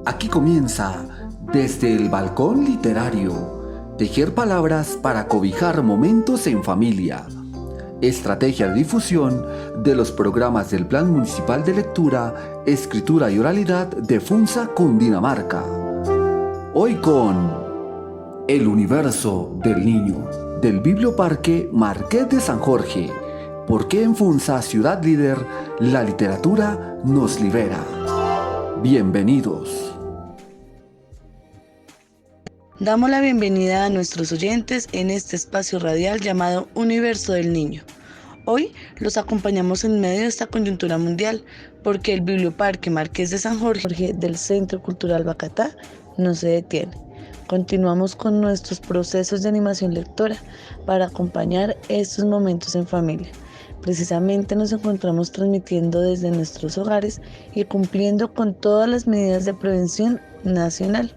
Aquí comienza Desde el Balcón Literario, tejer palabras para cobijar momentos en familia. Estrategia de difusión de los programas del Plan Municipal de Lectura, Escritura y Oralidad de Funza, Cundinamarca. Hoy con El universo del niño, del Biblioparque Marqués de San Jorge. ¿Por qué en Funza, ciudad líder, la literatura nos libera? Bienvenidos. Damos la bienvenida a nuestros oyentes en este espacio radial llamado Universo del Niño. Hoy los acompañamos en medio de esta coyuntura mundial porque el Biblioparque Marqués de San Jorge del Centro Cultural Bacatá no se detiene. Continuamos con nuestros procesos de animación lectora para acompañar estos momentos en familia. Precisamente nos encontramos transmitiendo desde nuestros hogares y cumpliendo con todas las medidas de prevención nacional.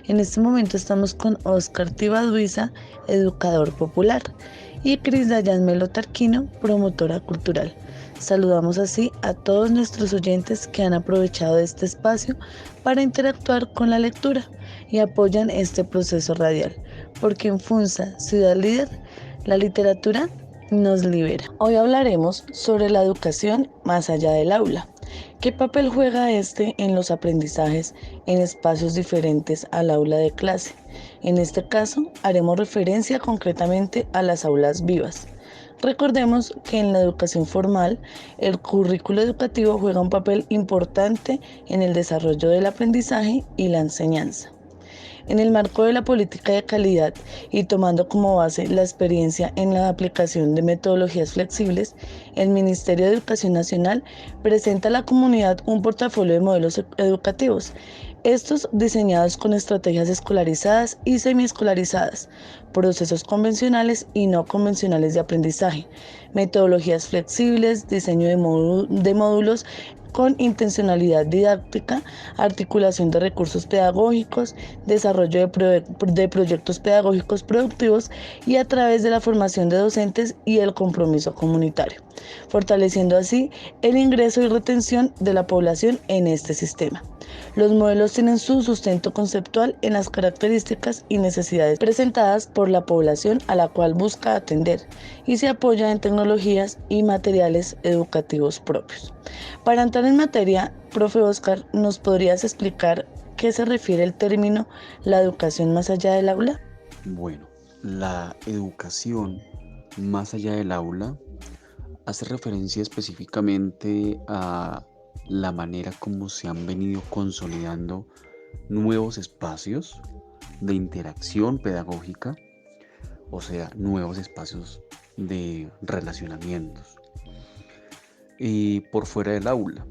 En este momento estamos con Oscar Tibaduiza, educador popular, y Cris Dayan Melo Tarquino, promotora cultural. Saludamos así a todos nuestros oyentes que han aprovechado este espacio para interactuar con la lectura y apoyan este proceso radial, porque en Funza, ciudad líder, la literatura nos libera. Hoy hablaremos sobre la educación más allá del aula. ¿Qué papel juega este en los aprendizajes en espacios diferentes al aula de clase? En este caso, haremos referencia concretamente a las aulas vivas. Recordemos que en la educación formal, el currículo educativo juega un papel importante en el desarrollo del aprendizaje y la enseñanza. En el marco de la política de calidad y tomando como base la experiencia en la aplicación de metodologías flexibles, el Ministerio de Educación Nacional presenta a la comunidad un portafolio de modelos educativos, estos diseñados con estrategias escolarizadas y semiescolarizadas, procesos convencionales y no convencionales de aprendizaje, metodologías flexibles, diseño de módulos con intencionalidad didáctica, articulación de recursos pedagógicos, desarrollo de proyectos pedagógicos productivos y a través de la formación de docentes y el compromiso comunitario, fortaleciendo así el ingreso y retención de la población en este sistema. Los modelos tienen su sustento conceptual en las características y necesidades presentadas por la población a la cual busca atender y se apoya en tecnologías y materiales educativos propios. Para entrar en materia, profe Oscar, ¿nos podrías explicar qué se refiere el término la educación más allá del aula? Bueno, la educación más allá del aula hace referencia específicamente a la manera como se han venido consolidando nuevos espacios de interacción pedagógica, o sea, nuevos espacios de relacionamientos por fuera del aula.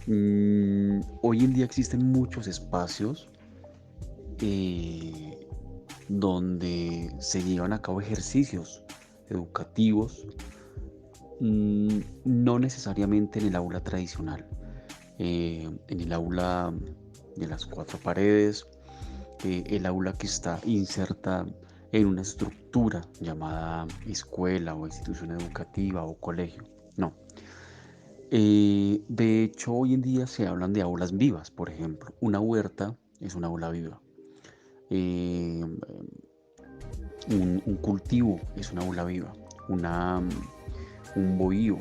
Hoy en día existen muchos espacios donde se llevan a cabo ejercicios educativos, no necesariamente en el aula tradicional, en el aula de las cuatro paredes, el aula que está inserta en una estructura llamada escuela o institución educativa o colegio. No. De hecho, hoy en día se hablan de aulas vivas. Por ejemplo, una huerta es una aula viva. Un cultivo es una aula viva. Un bohío,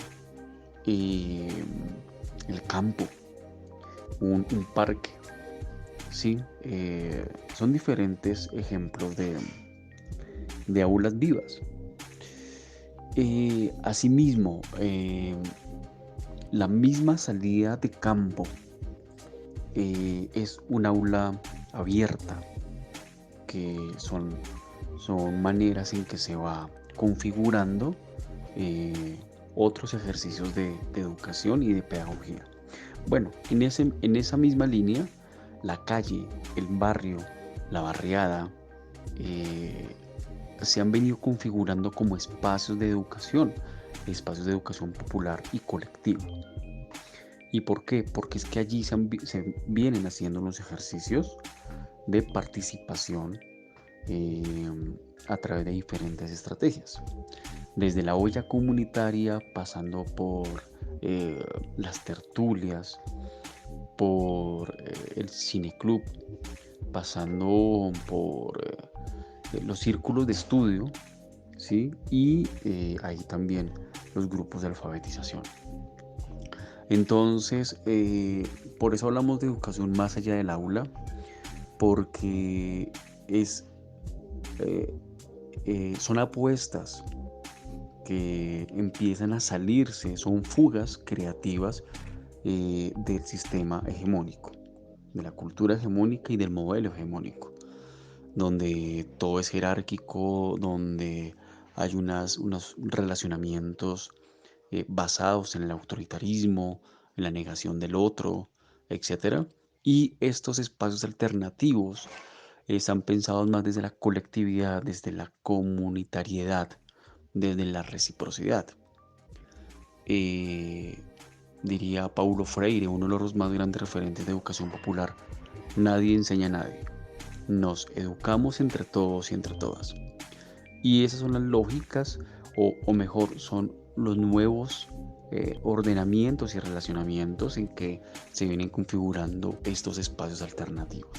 el campo, un parque. ¿Sí? Son diferentes ejemplos de aulas vivas. Asimismo, la misma salida de campo es un aula abierta, que son maneras en que se va configurando otros ejercicios de educación y de pedagogía. Bueno, en esa misma línea, la calle, el barrio, la barriada, se han venido configurando como espacios de educación popular y colectiva. ¿Y por qué? Porque es que allí se vienen haciendo los ejercicios de participación a través de diferentes estrategias, desde la olla comunitaria, pasando por las tertulias, por el cineclub, pasando por los círculos de estudio, ¿sí? Y ahí también los grupos de alfabetización. Entonces, por eso hablamos de educación más allá del aula, porque son apuestas que empiezan a salirse, son fugas creativas del sistema hegemónico, de la cultura hegemónica y del modelo hegemónico, donde todo es jerárquico, donde hay unos relacionamientos basados en el autoritarismo, en la negación del otro, etc. Y estos espacios alternativos están pensados más desde la colectividad, desde la comunitariedad, desde la reciprocidad. Diría Paulo Freire, uno de los más grandes referentes de educación popular: nadie enseña a nadie, nos educamos entre todos y entre todas. Y esas son las lógicas, o mejor, son los nuevos ordenamientos y relacionamientos en que se vienen configurando estos espacios alternativos.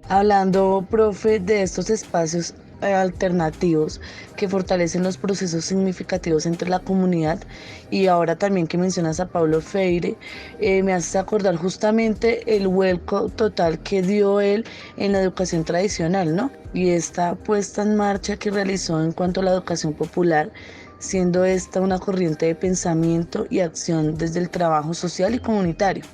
Hablando, profe, de estos espacios alternativos que fortalecen los procesos significativos entre la comunidad, y ahora también que mencionas a Paulo Freire, me haces acordar justamente el vuelco total que dio él en la educación tradicional, ¿no? Y esta puesta en marcha que realizó en cuanto a la educación popular, siendo esta una corriente de pensamiento y acción desde el trabajo social y comunitario.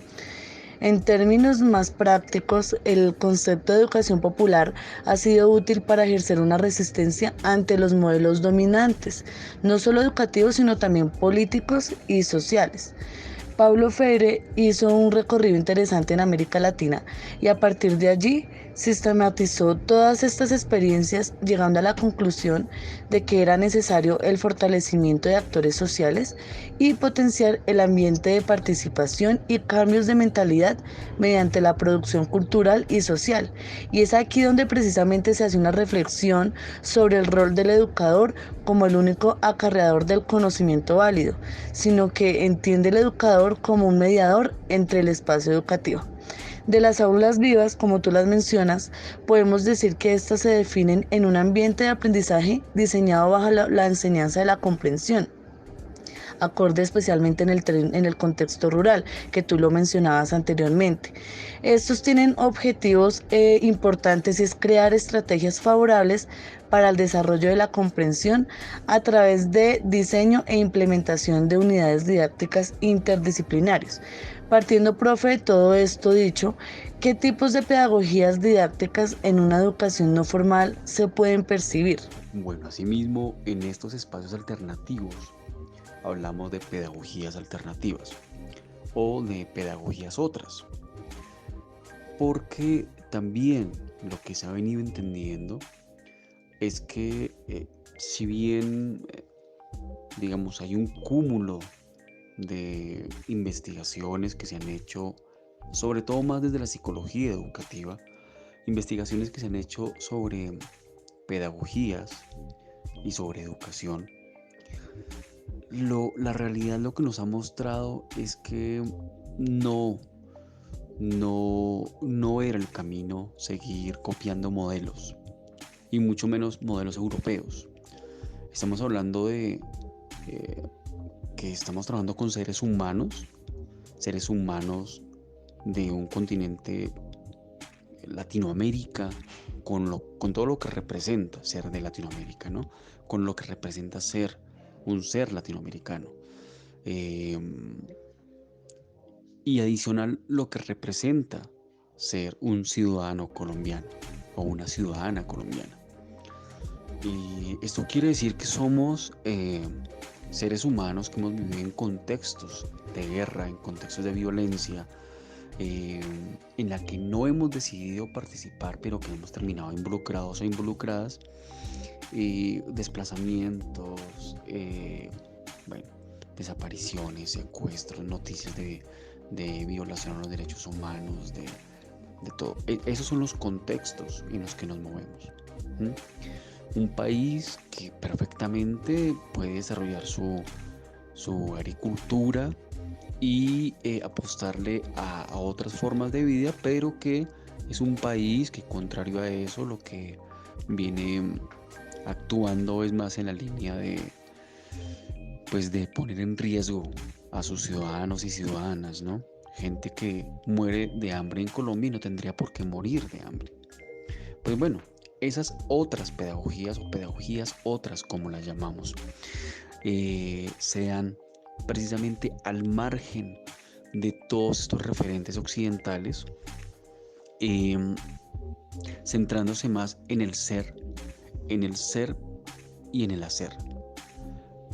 En términos más prácticos, el concepto de educación popular ha sido útil para ejercer una resistencia ante los modelos dominantes, no solo educativos, sino también políticos y sociales. Paulo Freire hizo un recorrido interesante en América Latina y a partir de allí sistematizó todas estas experiencias, llegando a la conclusión de que era necesario el fortalecimiento de actores sociales y potenciar el ambiente de participación y cambios de mentalidad mediante la producción cultural y social. Y es aquí donde precisamente se hace una reflexión sobre el rol del educador como el único acarreador del conocimiento válido, sino que entiende el educador como un mediador entre el espacio educativo. De las aulas vivas, como tú las mencionas, podemos decir que éstas se definen en un ambiente de aprendizaje diseñado bajo la enseñanza de la comprensión, acorde especialmente en el contexto rural, que tú lo mencionabas anteriormente. Estos tienen objetivos importantes, y es crear estrategias favorables para el desarrollo de la comprensión a través de diseño e implementación de unidades didácticas interdisciplinarias. Partiendo, profe, de todo esto dicho, ¿qué tipos de pedagogías didácticas en una educación no formal se pueden percibir? Bueno, asimismo, en estos espacios alternativos hablamos de pedagogías alternativas o de pedagogías otras, porque también lo que se ha venido entendiendo es que si bien digamos hay un cúmulo de investigaciones que se han hecho, sobre todo más desde la psicología educativa, investigaciones que se han hecho sobre pedagogías y sobre educación, la realidad lo que nos ha mostrado es que no era el camino seguir copiando modelos, y mucho menos modelos europeos. Estamos hablando de que estamos trabajando con seres humanos de un continente, Latinoamérica, con todo lo que representa ser de Latinoamérica, ¿no? Con lo que representa ser un ser latinoamericano. Y adicional, lo que representa ser un ciudadano colombiano o una ciudadana colombiana. Y esto quiere decir que somos seres humanos que hemos vivido en contextos de guerra, en contextos de violencia, en la que no hemos decidido participar, pero que hemos terminado involucrados o involucradas, desplazamientos, desapariciones, secuestros, noticias de violación a los derechos humanos, de todo. Esos son los contextos en los que nos movemos. Un país que perfectamente puede desarrollar su agricultura y apostarle a otras formas de vida, pero que es un país que, contrario a eso, lo que viene actuando es más en la línea de poner en riesgo a sus ciudadanos y ciudadanas, ¿no? Gente que muere de hambre en Colombia y no tendría por qué morir de hambre. Pues bueno, esas otras pedagogías, o pedagogías otras como las llamamos, se dan precisamente al margen de todos estos referentes occidentales, centrándose más en el ser y en el hacer.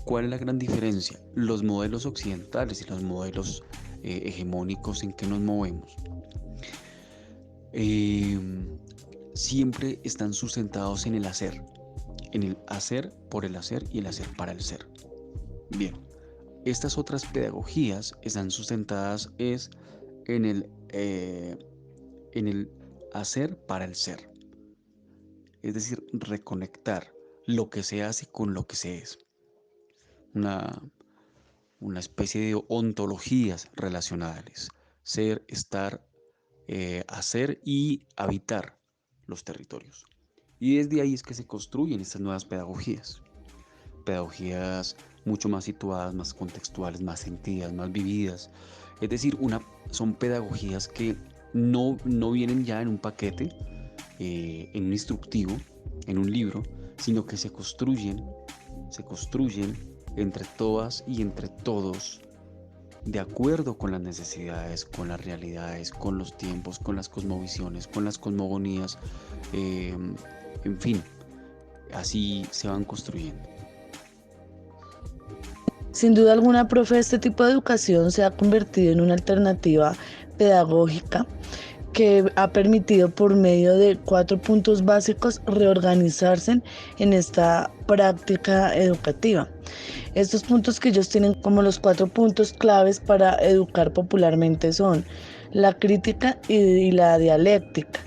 ¿Cuál es la gran diferencia? Los modelos occidentales y los modelos hegemónicos en que nos movemos siempre están sustentados en el hacer por el hacer y el hacer para el ser. Bien, estas otras pedagogías están sustentadas en el hacer para el ser, es decir, reconectar lo que se hace con lo que se es. Una especie de ontologías relacionales: ser, estar, hacer y habitar los territorios. Y desde ahí es que se construyen estas nuevas pedagogías mucho más situadas, más contextuales, más sentidas, más vividas. Es decir, son pedagogías que no vienen ya en un paquete, en un instructivo, en un libro, sino que se construyen entre todas y entre todos, de acuerdo con las necesidades, con las realidades, con los tiempos, con las cosmovisiones, con las cosmogonías, en fin, así se van construyendo. Sin duda alguna, profe, este tipo de educación se ha convertido en una alternativa pedagógica que ha permitido, por medio de 4 puntos básicos, reorganizarse en esta práctica educativa. Estos puntos que ellos tienen como los 4 puntos claves para educar popularmente son la crítica y la dialéctica.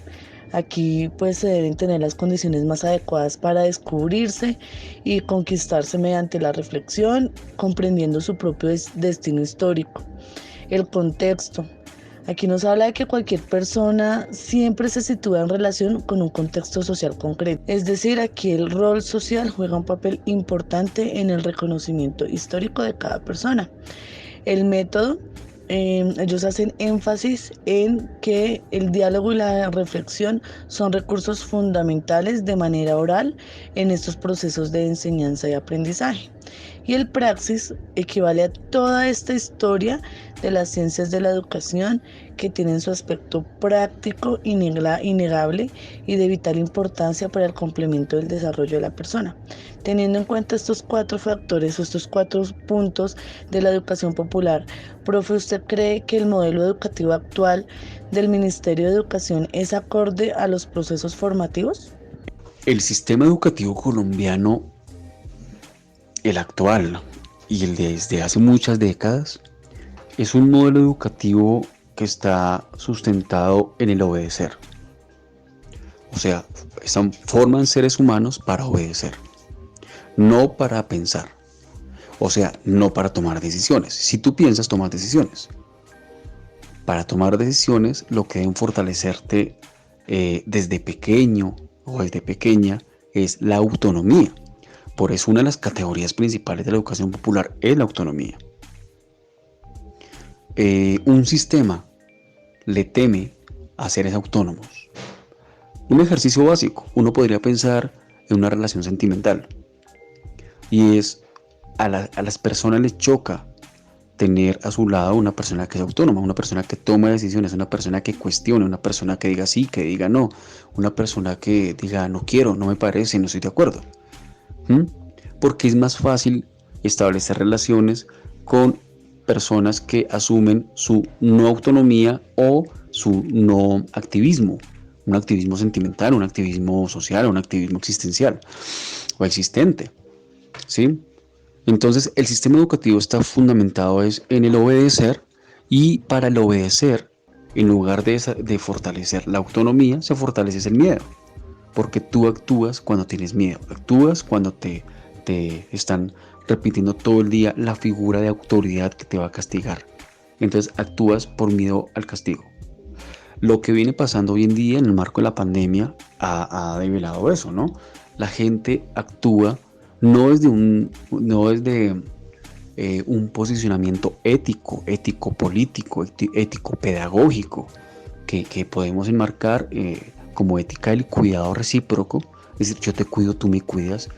Aquí pues se deben tener las condiciones más adecuadas para descubrirse y conquistarse mediante la reflexión, comprendiendo su propio destino histórico. El contexto. Aquí nos habla de que cualquier persona siempre se sitúa en relación con un contexto social concreto. Es decir, aquí el rol social juega un papel importante en el reconocimiento histórico de cada persona. El método. Ellos hacen énfasis en que el diálogo y la reflexión son recursos fundamentales de manera oral en estos procesos de enseñanza y aprendizaje. Y el praxis equivale a toda esta historia de las ciencias de la educación, que tienen su aspecto práctico innegable y de vital importancia para el complemento del desarrollo de la persona. Teniendo en cuenta estos 4 factores o estos 4 puntos de la educación popular, profe, ¿usted cree que el modelo educativo actual del Ministerio de Educación es acorde a los procesos formativos? El sistema educativo colombiano, el actual y el desde hace muchas décadas, es un modelo educativo que está sustentado en el obedecer. O sea, forman seres humanos para obedecer, no para pensar. O sea, no para tomar decisiones. Si tú piensas, tomas decisiones. Para tomar decisiones, lo que deben fortalecerte desde pequeño o desde pequeña es la autonomía. Por eso una de las categorías principales de la educación popular es la autonomía. Un sistema le teme a seres autónomos. Un ejercicio básico, uno podría pensar en una relación sentimental, y es a las personas les choca tener a su lado una persona que es autónoma, una persona que toma decisiones, una persona que cuestione, una persona que diga sí, que diga no, una persona que diga no quiero, no me parece, no estoy de acuerdo. Porque es más fácil establecer relaciones con personas que asumen su no autonomía o su no activismo, un activismo sentimental, un activismo social, un activismo existencial o existente, ¿sí? Entonces el sistema educativo está fundamentado en el obedecer, y para el obedecer, en lugar de fortalecer la autonomía, se fortalece el miedo, porque tú actúas cuando tienes miedo, actúas cuando te están repitiendo todo el día la figura de autoridad que te va a castigar, Entonces actúas por miedo al castigo. Lo que viene pasando hoy en día en el marco de la pandemia ha develado eso, ¿no? La gente actúa no desde un posicionamiento ético-político, ético-pedagógico, que podemos enmarcar como ética del cuidado recíproco, es decir, yo te cuido, tú me cuidas,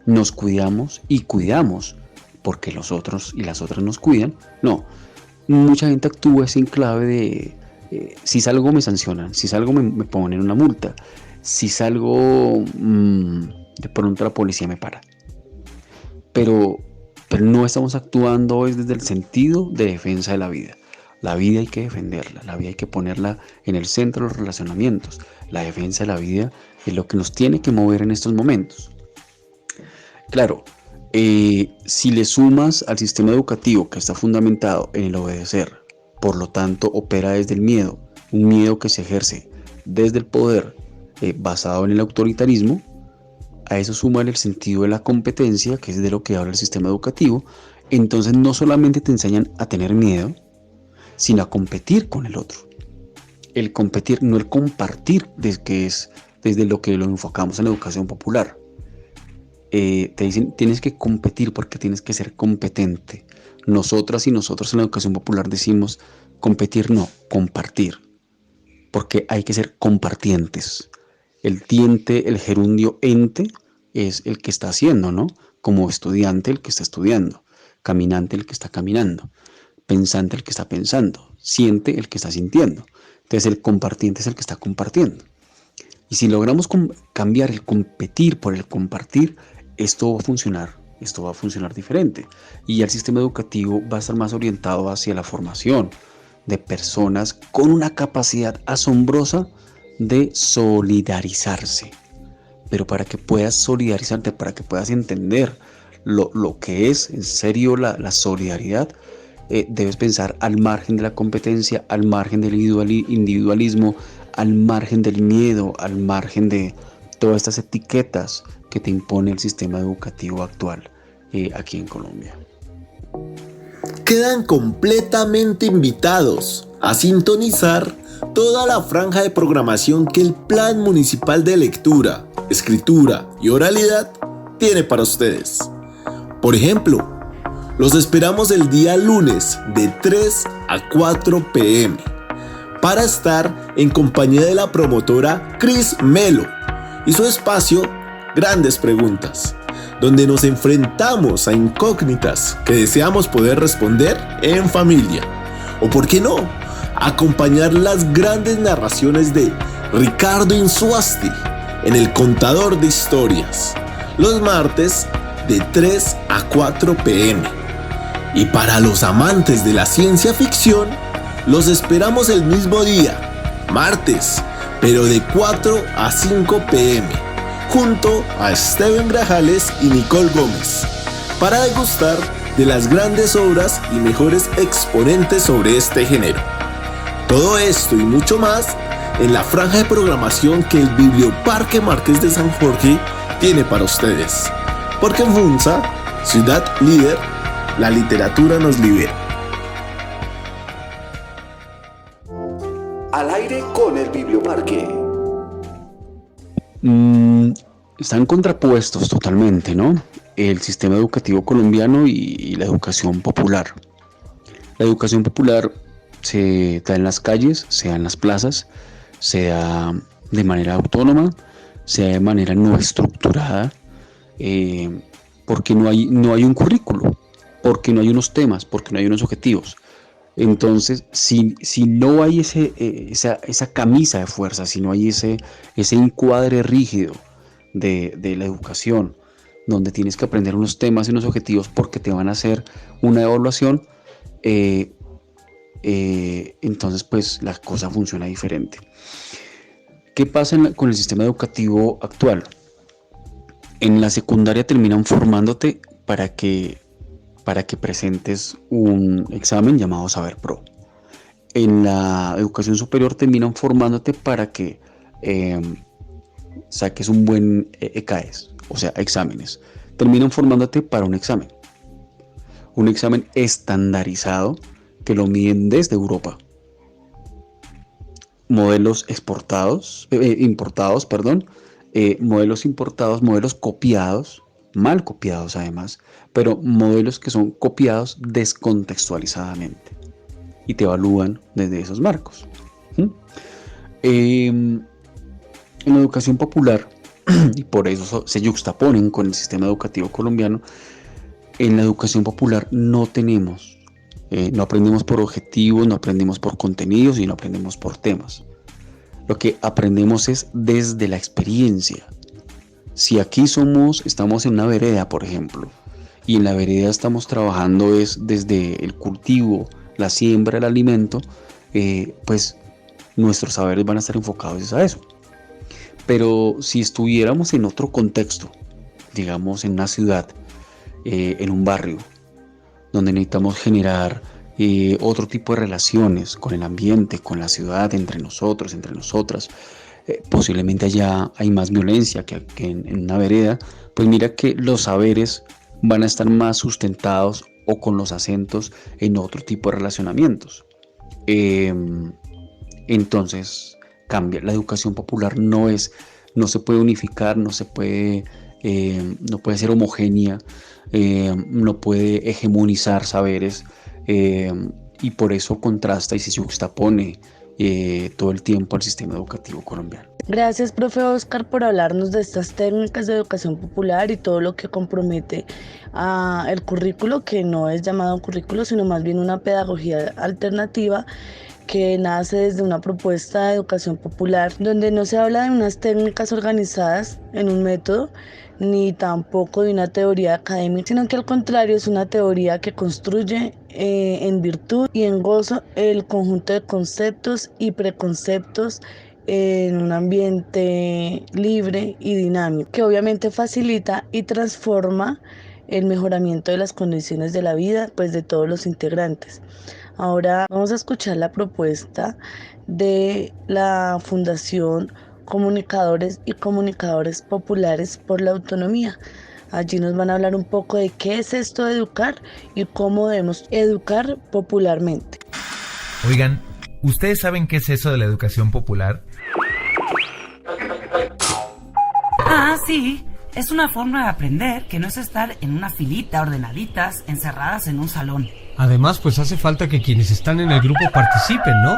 nos cuidamos y cuidamos porque los otros y las otras nos cuidan. No, mucha gente actúa sin clave de si salgo me sancionan, si salgo me ponen una multa, si salgo de pronto la policía me para. Pero no estamos actuando desde el sentido de defensa de la vida. La vida hay que defenderla, la vida hay que ponerla en el centro de los relacionamientos. La defensa de la vida es lo que nos tiene que mover en estos momentos. Claro, si le sumas al sistema educativo que está fundamentado en el obedecer, por lo tanto opera desde el miedo, un miedo que se ejerce desde el poder basado en el autoritarismo, a eso suma el sentido de la competencia, que es de lo que habla el sistema educativo. Entonces no solamente te enseñan a tener miedo, sino a competir con el otro. El competir, no el compartir, que es desde lo que lo enfocamos en la educación popular. Te dicen, tienes que competir porque tienes que ser competente. Nosotras y nosotros en la educación popular decimos competir, no, compartir. Porque hay que ser compartientes. El tiente, el gerundio ente, es el que está haciendo, ¿no? Como estudiante, el que está estudiando. Caminante, el que está caminando. Pensante, el que está pensando. Siente, el que está sintiendo. Entonces el compartiente es el que está compartiendo. Y si logramos cambiar el competir por el compartir, esto va a funcionar diferente. Y el sistema educativo va a estar más orientado hacia la formación de personas con una capacidad asombrosa de solidarizarse. Pero para que puedas solidarizarte, para que puedas entender lo que es en serio la solidaridad, debes pensar al margen de la competencia, al margen del individualismo, al margen del miedo, al margen de todas estas etiquetas que te impone el sistema educativo actual aquí en Colombia. Quedan completamente invitados a sintonizar toda la franja de programación que el Plan Municipal de Lectura, Escritura y Oralidad tiene para ustedes. Por ejemplo, los esperamos el día lunes de 3 a 4 p.m. para estar en compañía de la promotora Cris Melo y su espacio Grandes Preguntas, donde nos enfrentamos a incógnitas que deseamos poder responder en familia. O por qué no, acompañar las grandes narraciones de Ricardo Insuasti en El Contador de Historias, los martes de 3 a 4 p.m. Y para los amantes de la ciencia ficción, los esperamos el mismo día, martes, pero de 4 a 5 p.m., junto a Steven Grajales y Nicole Gómez, para degustar de las grandes obras y mejores exponentes sobre este género. Todo esto y mucho más en la franja de programación que el Biblioparque Marqués de San Jorge tiene para ustedes. Porque en Funza, ciudad líder, la literatura nos libera. Al aire con el Biblioparque. Están contrapuestos totalmente, ¿no? El sistema educativo colombiano y la educación popular. La educación popular se da en las calles, se da en las plazas, se da de manera autónoma, se da de manera no estructurada, porque no hay un currículo, porque no hay unos temas, porque no hay unos objetivos. Entonces, si no hay esa camisa de fuerza, si no hay ese encuadre rígido de la educación, donde tienes que aprender unos temas y unos objetivos porque te van a hacer una evaluación, entonces pues la cosa funciona diferente. ¿Qué pasa con el sistema educativo actual? En la secundaria terminan formándote para que presentes un examen llamado Saber Pro. En la educación superior terminan formándote para que saques un buen ECAES, o sea, exámenes. Terminan formándote para un examen estandarizado que lo miden desde Europa. Modelos importados, modelos importados, modelos copiados, mal copiados además, pero modelos que son copiados descontextualizadamente y te evalúan desde esos marcos. En la educación popular, y por eso se yuxtaponen con el sistema educativo colombiano, en la educación popular no aprendemos por objetivos, no aprendemos por contenidos y no aprendemos por temas. Lo que aprendemos es desde la experiencia. Si aquí estamos en una vereda, por ejemplo, y en la vereda estamos trabajando desde el cultivo, la siembra, el alimento, pues nuestros saberes van a estar enfocados a eso. Pero si estuviéramos en otro contexto, digamos en una ciudad, en un barrio, donde necesitamos generar otro tipo de relaciones con el ambiente, con la ciudad, entre nosotros, entre nosotras, posiblemente allá hay más violencia que en una vereda, pues mira que los saberes van a estar más sustentados o con los acentos en otro tipo de relacionamientos. Entonces cambia. La educación popular no se puede unificar, no puede ser homogénea, no puede hegemonizar saberes, y por eso contrasta y se juxtapone todo el tiempo al sistema educativo colombiano. Gracias, profe Oscar, por hablarnos de estas técnicas de educación popular y todo lo que compromete a el currículo, que no es llamado currículo, sino más bien una pedagogía alternativa que nace desde una propuesta de educación popular, donde no se habla de unas técnicas organizadas en un método, ni tampoco de una teoría académica, sino que al contrario es una teoría que construye en virtud y en gozo el conjunto de conceptos y preconceptos en un ambiente libre y dinámico, que obviamente facilita y transforma el mejoramiento de las condiciones de la vida, pues, de todos los integrantes. Ahora vamos a escuchar la propuesta de la Fundación Comunicadores y Comunicadores Populares por la Autonomía. Allí nos van a hablar un poco de qué es esto de educar y cómo debemos educar popularmente. Oigan, ¿ustedes saben qué es eso de la educación popular? Ah, sí. Es una forma de aprender que no es estar en una filita ordenaditas, encerradas en un salón. Además, pues hace falta que quienes están en el grupo participen, ¿no?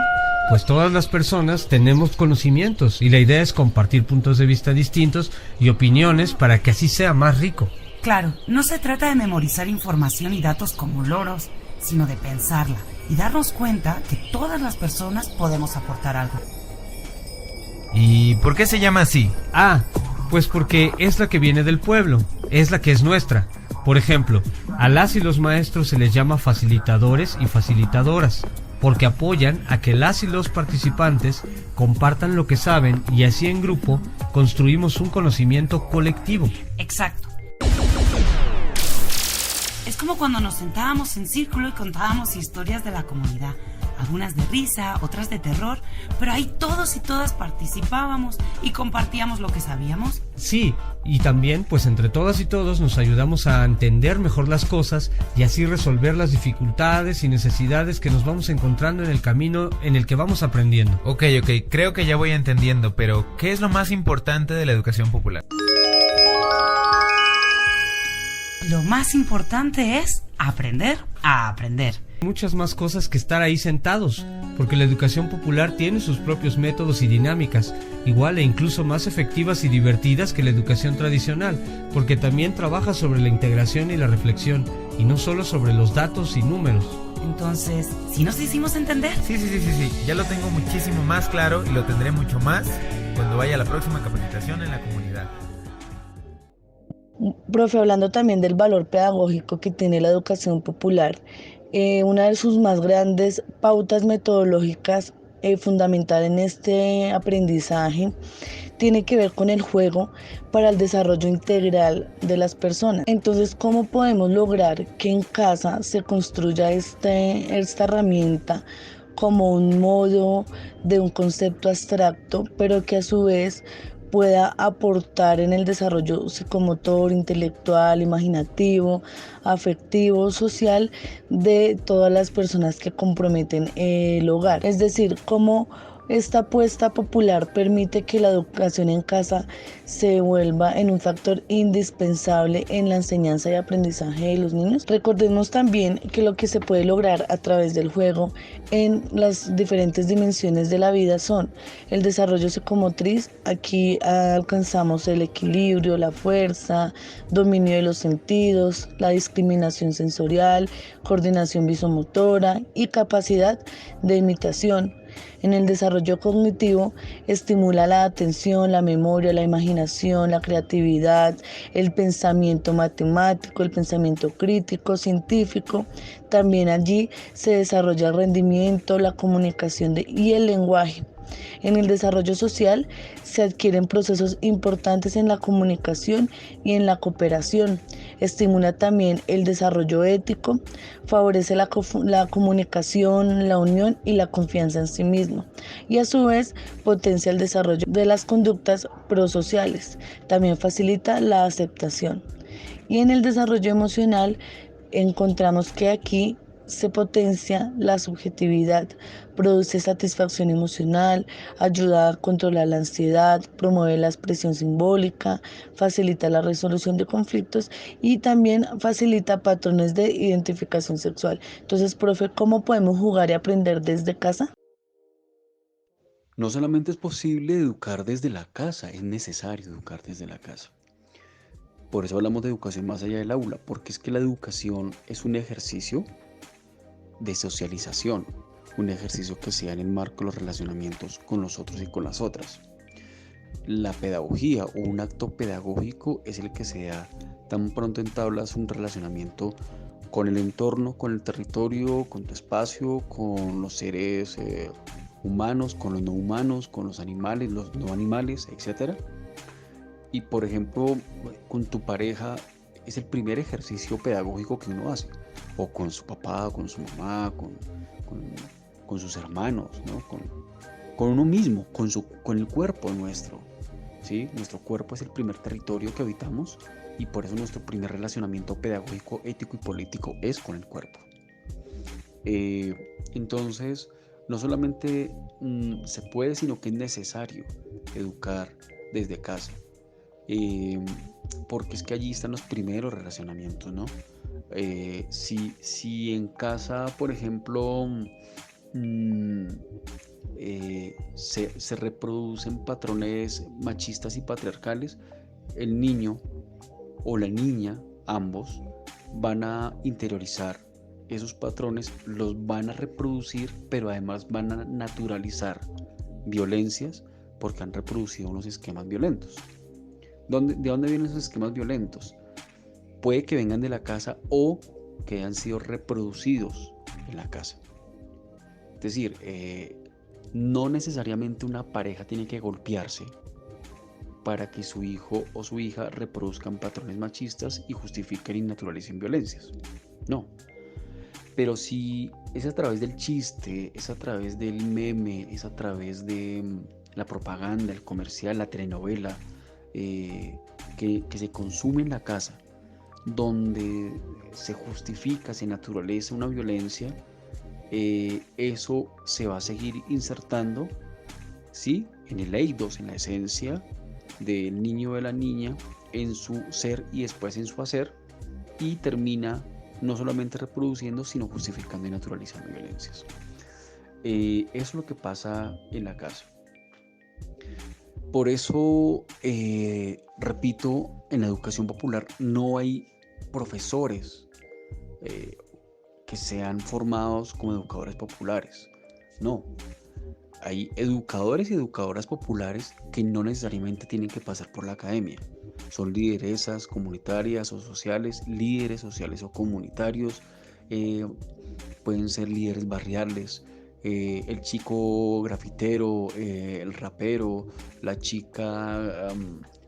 Pues todas las personas tenemos conocimientos y la idea es compartir puntos de vista distintos y opiniones para que así sea más rico. Claro, no se trata de memorizar información y datos como loros, sino de pensarla y darnos cuenta que todas las personas podemos aportar algo. ¿Y por qué se llama así? Pues porque es la que viene del pueblo, es la que es nuestra. Por ejemplo, a las y los maestros se les llama facilitadores y facilitadoras, porque apoyan a que las y los participantes compartan lo que saben y así en grupo construimos un conocimiento colectivo. Exacto. Es como cuando nos sentábamos en círculo y contábamos historias de la comunidad. Algunas de risa, otras de terror, pero ahí todos y todas participábamos y compartíamos lo que sabíamos. Sí, y también pues entre todas y todos nos ayudamos a entender mejor las cosas y así resolver las dificultades y necesidades que nos vamos encontrando en el camino en el que vamos aprendiendo. Ok, creo que ya voy entendiendo, pero ¿qué es lo más importante de la educación popular? Lo más importante es aprender a aprender. Muchas más cosas que estar ahí sentados, porque la educación popular tiene sus propios métodos y dinámicas, igual e incluso más efectivas y divertidas que la educación tradicional, porque también trabaja sobre la integración y la reflexión, y no solo sobre los datos y números. Entonces, ¿sí nos hicimos entender? Sí, ya lo tengo muchísimo más claro y lo tendré mucho más cuando vaya a la próxima capacitación en la comunidad. Profe, hablando también del valor pedagógico que tiene la educación popular, una de sus más grandes pautas metodológicas fundamental en este aprendizaje tiene que ver con el juego para el desarrollo integral de las personas. Entonces, ¿cómo podemos lograr que en casa se construya esta herramienta como un modo de un concepto abstracto, pero que a su vez pueda aportar en el desarrollo psicomotor, intelectual, imaginativo, afectivo, social de todas las personas que comprometen el hogar. Es decir, cómo esta apuesta popular permite que la educación en casa se vuelva en un factor indispensable en la enseñanza y aprendizaje de los niños. Recordemos también que lo que se puede lograr a través del juego en las diferentes dimensiones de la vida son el desarrollo psicomotriz. Aquí alcanzamos el equilibrio, la fuerza, dominio de los sentidos, la discriminación sensorial, coordinación visomotora y capacidad de imitación. En el desarrollo cognitivo estimula la atención, la memoria, la imaginación, la creatividad, el pensamiento matemático, el pensamiento crítico, científico. También allí se desarrolla el rendimiento, la comunicación y el lenguaje. En el desarrollo social se adquieren procesos importantes en la comunicación y en la cooperación. Estimula también el desarrollo ético, favorece la comunicación, la unión y la confianza en sí mismo. Y a su vez potencia el desarrollo de las conductas prosociales. También facilita la aceptación. Y en el desarrollo emocional encontramos que aquí se potencia la subjetividad, produce satisfacción emocional, ayuda a controlar la ansiedad, promueve la expresión simbólica, facilita la resolución de conflictos y también facilita patrones de identificación sexual. Entonces, profe, ¿cómo podemos jugar y aprender desde casa? No solamente es posible educar desde la casa, es necesario educar desde la casa. Por eso hablamos de educación más allá del aula, porque es que la educación es un ejercicio de socialización, un ejercicio que sea en el marco de los relacionamientos con los otros y con las otras. La pedagogía o un acto pedagógico es el que se da tan pronto entablas un relacionamiento con el entorno, con el territorio, con tu espacio, con los seres humanos, con los no humanos, con los animales, los no animales, etc. Y por ejemplo, con tu pareja es el primer ejercicio pedagógico que uno hace, o con su papá, con su mamá, con sus hermanos, ¿no? Con uno mismo, con el cuerpo nuestro, ¿sí? Nuestro cuerpo es el primer territorio que habitamos y por eso nuestro primer relacionamiento pedagógico, ético y político es con el cuerpo. Entonces, no solamente se puede, sino que es necesario educar desde casa. Porque es que allí están los primeros relacionamientos, ¿no? Si en casa, por ejemplo, se reproducen patrones machistas y patriarcales, el niño o la niña, ambos, van a interiorizar esos patrones, los van a reproducir, pero además van a naturalizar violencias porque han reproducido unos esquemas violentos. ¿De dónde vienen esos esquemas violentos? Puede que vengan de la casa o que hayan sido reproducidos en la casa. Es decir, no necesariamente una pareja tiene que golpearse para que su hijo o su hija reproduzcan patrones machistas y justifiquen y naturalicen violencias. No. Pero si es a través del chiste, es a través del meme, es a través de la propaganda, el comercial, la telenovela, que se consume en la casa, donde se justifica, se naturaliza una violencia, eso se va a seguir insertando, ¿sí? En el eidos, en la esencia del niño o de la niña, en su ser y después en su hacer, y termina no solamente reproduciendo, sino justificando y naturalizando violencias. Eso es lo que pasa en la casa. Por eso, repito, en la educación popular no hay profesores que sean formados como educadores populares. No, hay educadores y educadoras populares que no necesariamente tienen que pasar por la academia. Son lideresas comunitarias o sociales, líderes sociales o comunitarios, pueden ser líderes barriales, el chico grafitero, el rapero, la chica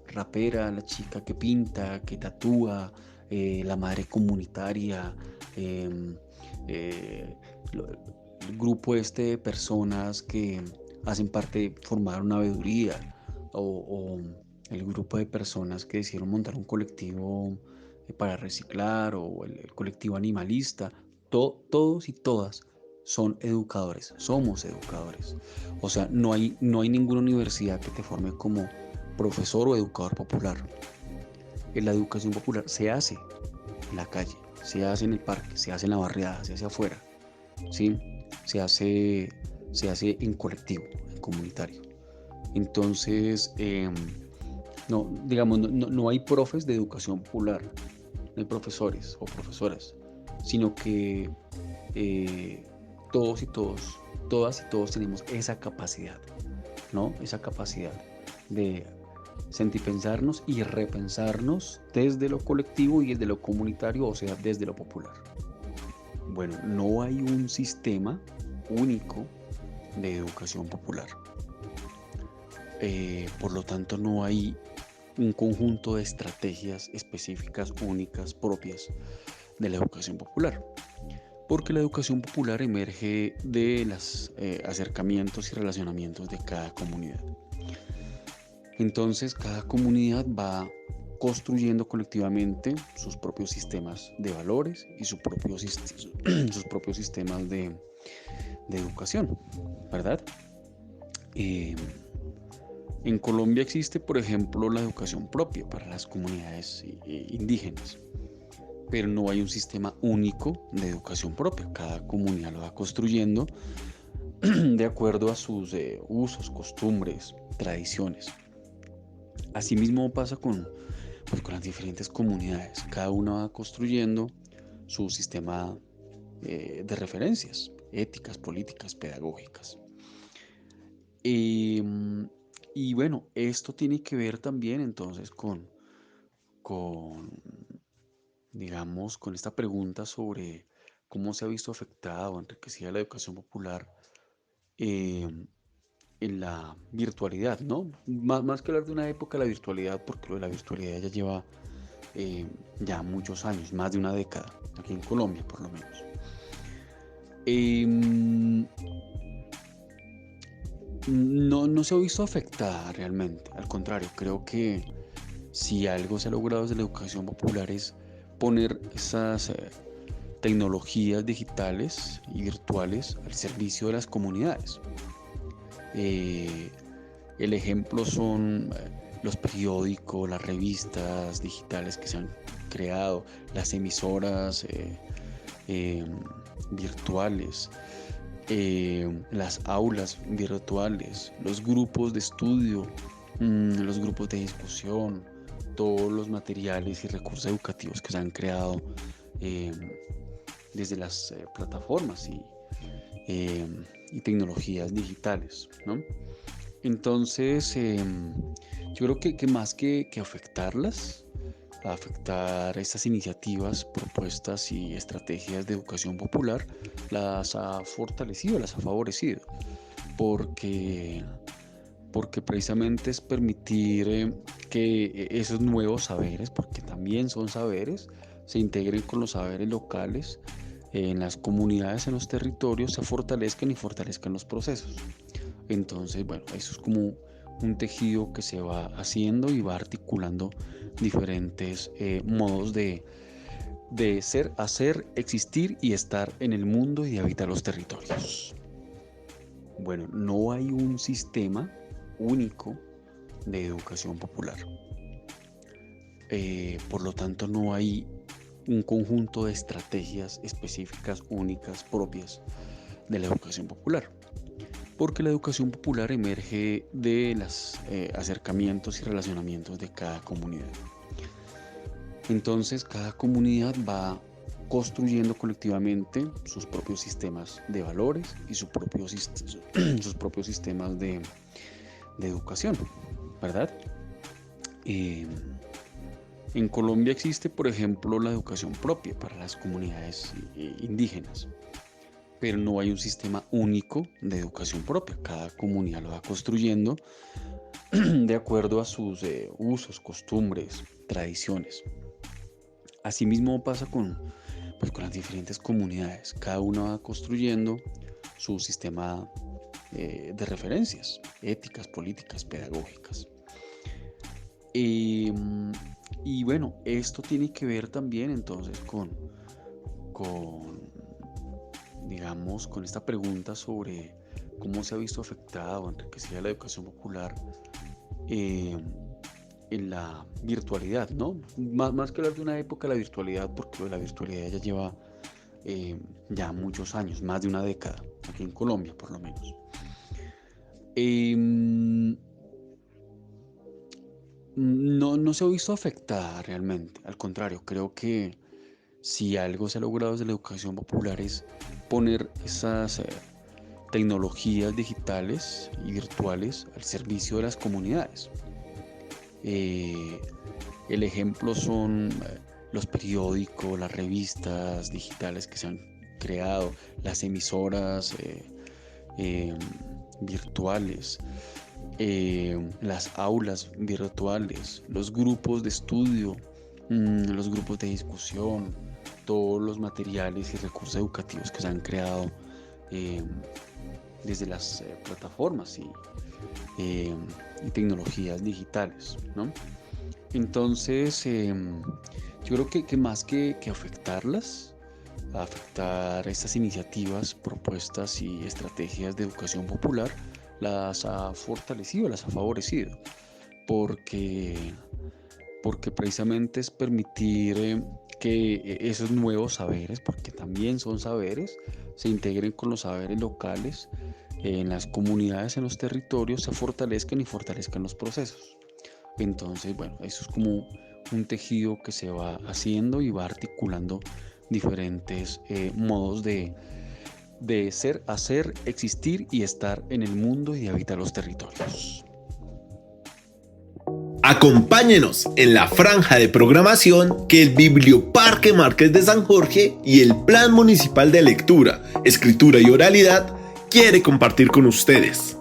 rapera, la chica que pinta, que tatúa, la madre comunitaria, el grupo de personas que hacen parte de formar una veeduría, o el grupo de personas que decidieron montar un colectivo para reciclar o el colectivo animalista, todos y todas son educadores, somos educadores. O sea, no hay ninguna universidad que te forme como profesor o educador popular. La educación popular se hace en la calle, se hace en el parque, se hace en la barriada, se hace afuera, ¿sí? Se hace en colectivo, en comunitario. Entonces, no hay profes de educación popular, no hay profesores o profesoras, sino que todas y todos tenemos esa capacidad, ¿no? Esa capacidad de sentipensarnos y repensarnos desde lo colectivo y desde lo comunitario, o sea, desde lo popular. Bueno, no hay un sistema único de educación popular. Por lo tanto, no hay un conjunto de estrategias específicas, únicas, propias de la educación popular. Porque la educación popular emerge de los acercamientos y relacionamientos de cada comunidad. Entonces, cada comunidad va construyendo colectivamente sus propios sistemas de valores y sus propios sistemas de educación, ¿verdad? En Colombia existe, por ejemplo, la educación propia para las comunidades indígenas, pero no hay un sistema único de educación propia. Cada comunidad lo va construyendo de acuerdo a sus usos, costumbres, tradiciones. Asimismo pasa con las diferentes comunidades. Cada una va construyendo su sistema de referencias éticas, políticas, pedagógicas. Y bueno, esto tiene que ver también entonces con esta pregunta sobre cómo se ha visto afectada o enriquecida la educación popular en la virtualidad, ¿no? Más que hablar de una época de la virtualidad, porque lo de la virtualidad ya lleva ya muchos años, más de una década, aquí en Colombia por lo menos. No se ha visto afectada realmente, al contrario, creo que si algo se ha logrado desde la educación popular es poner esas tecnologías digitales y virtuales al servicio de las comunidades. El ejemplo son los periódicos, las revistas digitales que se han creado, las emisoras virtuales, las aulas virtuales, los grupos de estudio, los grupos de discusión, todos los materiales y recursos educativos que se han creado desde las plataformas y tecnologías digitales, ¿no? Entonces, yo creo que más que afectar estas iniciativas, propuestas y estrategias de educación popular, las ha fortalecido, las ha favorecido, porque precisamente es permitir que esos nuevos saberes, porque también son saberes, se integren con los saberes locales en las comunidades, en los territorios, se fortalezcan y fortalezcan los procesos. Entonces, bueno, eso es como un tejido que se va haciendo y va articulando diferentes modos de ser, hacer, existir y estar en el mundo y de habitar los territorios. Bueno, no hay un sistema único de educación popular. Por lo tanto, no hay un conjunto de estrategias específicas, únicas, propias de la educación popular. Porque la educación popular emerge de los acercamientos y relacionamientos de cada comunidad. Entonces, cada comunidad va construyendo colectivamente sus propios sistemas de valores y sus propios sistemas de educación, ¿verdad? En Colombia existe, por ejemplo, la educación propia para las comunidades indígenas, pero no hay un sistema único de educación propia. Cada comunidad lo va construyendo de acuerdo a sus usos, costumbres, tradiciones. Asimismo pasa con las diferentes comunidades. Cada una va construyendo su sistema de referencias éticas, políticas, pedagógicas. Y bueno, esto tiene que ver también entonces digamos, con esta pregunta sobre cómo se ha visto afectada o enriquecida la educación popular en la virtualidad, ¿no? Más que hablar de una época de la virtualidad, porque la virtualidad ya lleva ya muchos años, más de una década, aquí en Colombia por lo menos. No se ha visto afectada realmente, al contrario, creo que si algo se ha logrado desde la educación popular es poner esas tecnologías digitales y virtuales al servicio de las comunidades. El ejemplo son los periódicos, las revistas digitales que se han creado, las emisoras virtuales, las aulas virtuales, los grupos de estudio, los grupos de discusión, todos los materiales y recursos educativos que se han creado desde las plataformas y tecnologías digitales, ¿no? Entonces, yo creo que más que afectar estas iniciativas, propuestas y estrategias de educación popular, las ha fortalecido, las ha favorecido, porque precisamente es permitir que esos nuevos saberes, porque también son saberes, se integren con los saberes locales en las comunidades, en los territorios, se fortalezcan y fortalezcan los procesos. Entonces, bueno, eso es como un tejido que se va haciendo y va articulando diferentes modos de ser, hacer, existir y estar en el mundo y de habitar los territorios. Acompáñenos en la franja de programación que el Biblioparque Marqués de San Jorge y el Plan Municipal de Lectura, Escritura y Oralidad quiere compartir con ustedes.